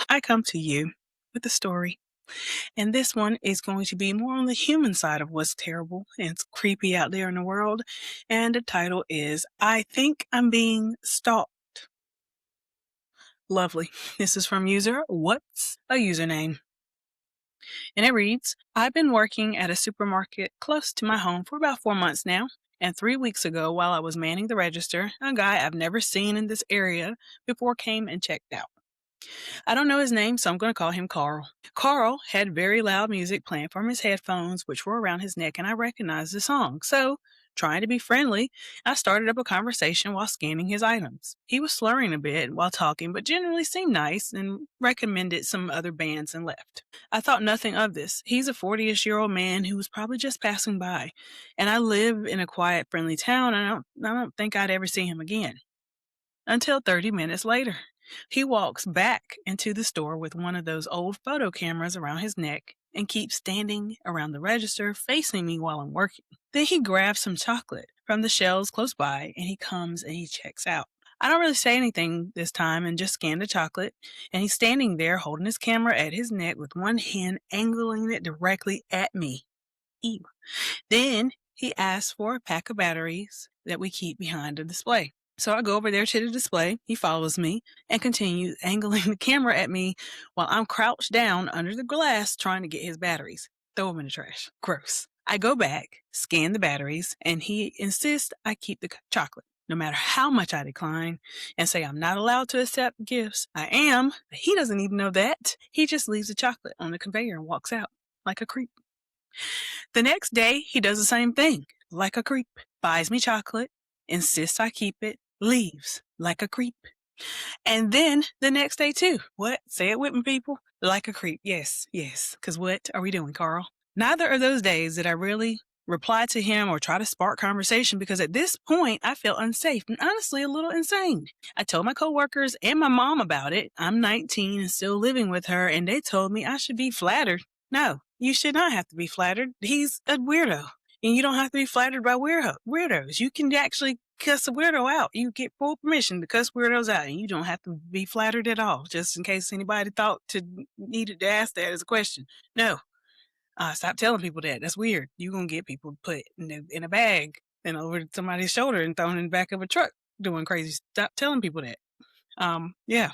I come to you with a story, and this one is going to be more on the human side of what's terrible and it's creepy out there in the world. And the title is I Think I'm Being Stalked. Lovely. This is from user What's a Username? And it reads I've been working at a supermarket close to my home for about 4 months now. And 3 weeks ago, while I was manning the register, a guy I've never seen in this area before came and checked out. I don't know his name, so I'm going to call him Carl. Carl had very loud music playing from his headphones, which were around his neck, and I recognized the song. So, trying to be friendly, I started up a conversation while scanning his items. He was slurring a bit while talking, but generally seemed nice and recommended some other bands and left. I thought nothing of this. He's a 40-ish-year-old man who was probably just passing by, and I live in a quiet, friendly town, and I don't think I'd ever see him again. Until 30 minutes later. He walks back into the store with one of those old photo cameras around his neck and keeps standing around the register facing me while I'm working. Then he grabs some chocolate from the shelves close by and he comes and he checks out. I don't really say anything this time and just scan the chocolate, and he's standing there holding his camera at his neck with one hand angling it directly at me. Ew. Then he asks for a pack of batteries that we keep behind the display. So I go over there to the display. He follows me and continues angling the camera at me while I'm crouched down under the glass trying to get his batteries. Throw them in the trash. Gross. I go back, scan the batteries, and he insists I keep the chocolate. No matter how much I decline and say I'm not allowed to accept gifts, I am. But he doesn't even know that. He just leaves the chocolate on the conveyor and walks out like a creep. The next day, he does the same thing, like a creep. Buys me chocolate, insists I keep it, leaves like a creep. And then the next day too. What? Say it with me, people. Like a creep. Yes. Because what are we doing, Carl? Neither of those days did I really reply to him or try to spark conversation because at this point I felt unsafe and honestly a little insane. I told my coworkers and my mom about it. I'm 19 and still living with her, and they told me I should be flattered. No, you should not have to be flattered. He's a weirdo. And you don't have to be flattered by weirdos. You can actually cuss a weirdo out. You get full permission to cuss weirdos out, and you don't have to be flattered at all, just in case anybody needed to ask that as a question. No. Stop telling people that. That's weird. You're going to get people put in a bag and over somebody's shoulder and thrown in the back of a truck doing crazy. Stop telling people that. Yeah.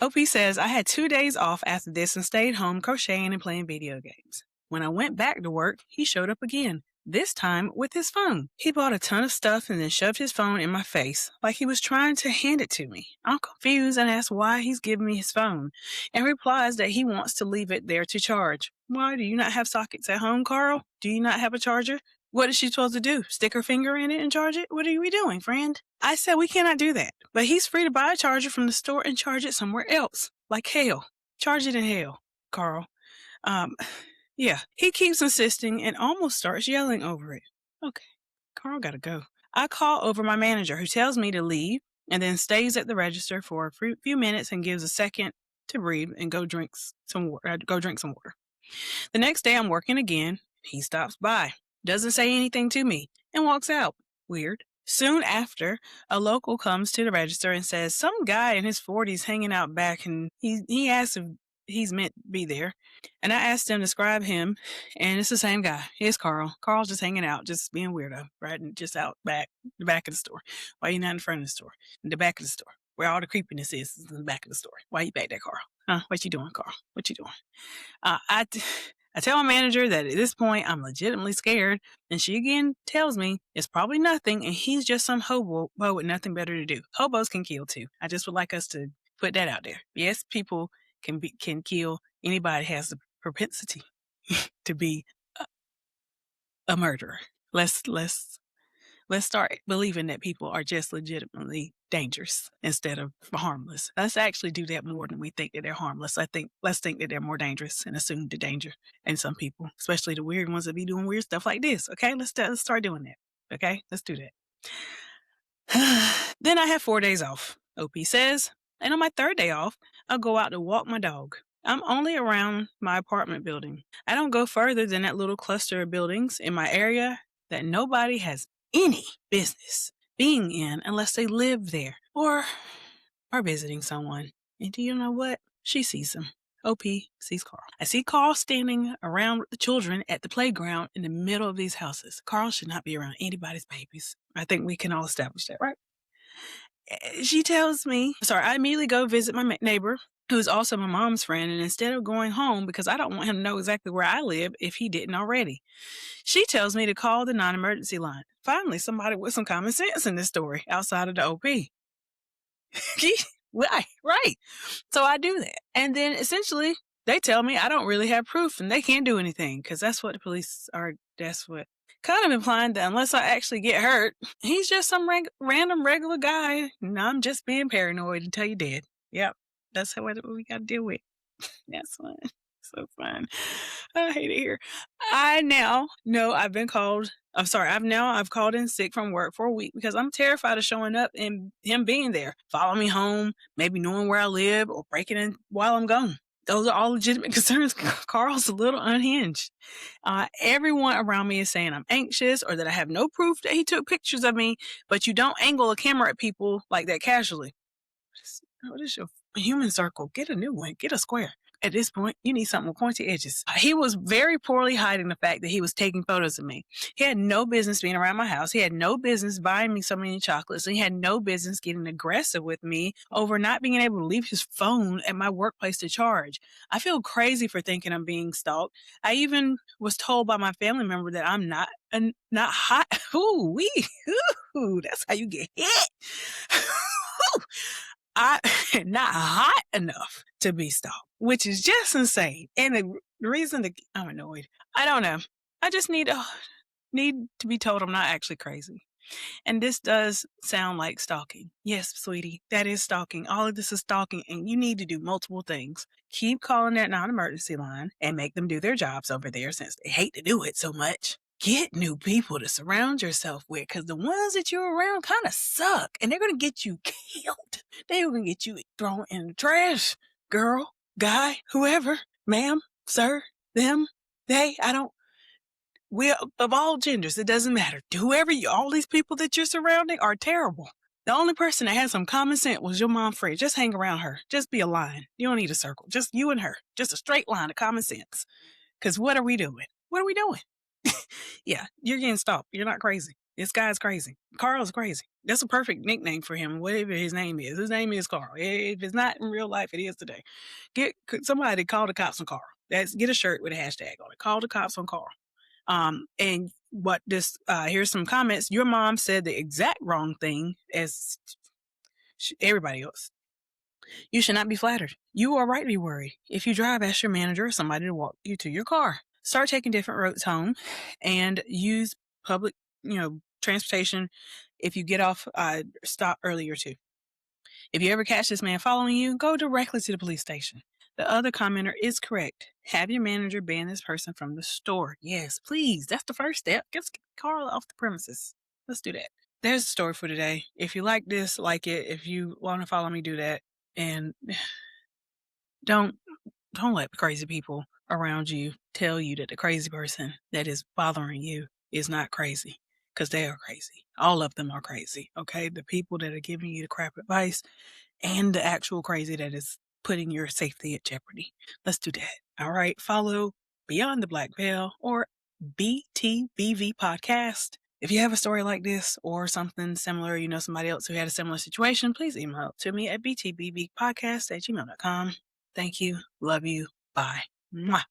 OP says, I had 2 days off after this and stayed home crocheting and playing video games. When I went back to work, he showed up again, this time with his phone. He bought a ton of stuff and then shoved his phone in my face like he was trying to hand it to me. I'm confused and ask why he's giving me his phone and replies that he wants to leave it there to charge. Why, do you not have sockets at home, Carl? Do you not have a charger? What is she supposed to do? Stick her finger in it and charge it? What are we doing, friend? I said we cannot do that. But he's free to buy a charger from the store and charge it somewhere else. Like hell. Charge it in hell, Carl. Yeah. He keeps insisting and almost starts yelling over it. Okay. Carl gotta go. I call over my manager who tells me to leave and then stays at the register for a few minutes and gives a second to breathe and go drink some water. The next day I'm working again. He stops by, doesn't say anything to me, and walks out. Weird. Soon after, a local comes to the register and says some guy in his 40s hanging out back, and he asks if he's meant to be there. And I asked him to describe him, and it's the same guy. Here's Carl. Carl's just hanging out, just being weirdo, right? And just out back, the back of the store. Why you not in front of the store? In the back of the store. Where all the creepiness is in the back of the store. Why you back there, Carl? Huh? What you doing, Carl? What you doing? I tell my manager that at this point I'm legitimately scared, and she again tells me it's probably nothing, and he's just some hobo with nothing better to do. Hobos can kill too. I just would like us to put that out there. Yes, people can kill. Anybody has the propensity to be a murderer. Let's start believing that people are just legitimately dangerous instead of harmless. Let's actually do that more than we think that they're harmless. Let's think that they're more dangerous and assume the danger in some people, especially the weird ones that be doing weird stuff like this. Okay, let's start doing that. Okay, let's do that. Then I have 4 days off, OP says, and on my third day off, I'll go out to walk my dog. I'm only around my apartment building. I don't go further than that little cluster of buildings in my area that nobody has any business being in unless they live there or are visiting someone. And do you know what? She sees him. OP sees Carl. I see Carl standing around with the children at the playground in the middle of these houses. Carl should not be around anybody's babies. I think we can all establish that, right? She tells me, sorry, I immediately go visit my neighbor, who's also my mom's friend, and instead of going home, because I don't want him to know exactly where I live if he didn't already, she tells me to call the non-emergency line. Finally, somebody with some common sense in this story outside of the OP. Right. So I do that. And then essentially they tell me I don't really have proof and they can't do anything because that's what the police are. That's what kind of implying that unless I actually get hurt, he's just some random regular guy. And I'm just being paranoid until you're dead. Yep. That's what we got to deal with. That's fine. So fun. I hate it here. I now know I've been called. I've called in sick from work for a week because I'm terrified of showing up and him being there, following me home, maybe knowing where I live or breaking in while I'm gone. Those are all legitimate concerns. Carl's a little unhinged. Everyone around me is saying I'm anxious or that I have no proof that he took pictures of me, but you don't angle a camera at people like that casually. What is your human circle? Get a new one. Get a square. At this point, you need something with pointy edges. He was very poorly hiding the fact that he was taking photos of me. He had no business being around my house. He had no business buying me so many chocolates. And he had no business getting aggressive with me over not being able to leave his phone at my workplace to charge. I feel crazy for thinking I'm being stalked. I even was told by my family member that I'm not hot. Ooh, that's how you get hit. I not hot enough to be stalked, which is just insane. And the reason that I'm annoyed, I don't know. I just need to be told I'm not actually crazy. And this does sound like stalking. Yes, sweetie, that is stalking. All of this is stalking, and you need to do multiple things. Keep calling that non-emergency line and make them do their jobs over there since they hate to do it so much. Get new people to surround yourself with because the ones that you're around kind of suck and they're going to get you killed. They're going to get you thrown in the trash. Girl, guy, whoever, ma'am, sir, them, they, we of all genders, it doesn't matter. All these people that you're surrounding are terrible. The only person that had some common sense was your mom, Fred. Just hang around her. Just be a line. You don't need a circle. Just you and her. Just a straight line of common sense. Because what are we doing? What are we doing? Yeah, you're getting stalked. You're not crazy. This guy's crazy. Carl's crazy. That's a perfect nickname for him, whatever his name is. His name is Carl. If it's not in real life, it is today. Somebody call the cops on Carl. Get a shirt with a hashtag on it. Call the cops on Carl. And what this, here's some comments. Your mom said the exact wrong thing as everybody else. You should not be flattered. You are right to be worried. If you drive, ask your manager or somebody to walk you to your car. Start taking different roads home and use public, transportation. If you get off, stop earlier too. If you ever catch this man following you, go directly to the police station. The other commenter is correct. Have your manager ban this person from the store. Yes, please. That's the first step. Get Carl off the premises. Let's do that. There's the story for today. If you like this, like it. If you want to follow me, do that. And don't let crazy people around you tell you that the crazy person that is bothering you is not crazy, because they are crazy. All of them are crazy, okay? The people that are giving you the crap advice and the actual crazy that is putting your safety at jeopardy. Let's do that. All right, follow Beyond the Black Veil or BTBV Podcast. If you have a story like this or something similar, somebody else who had a similar situation, please email it to me at btbbpodcast@gmail.com. Thank you. Love you. Bye. Mwah.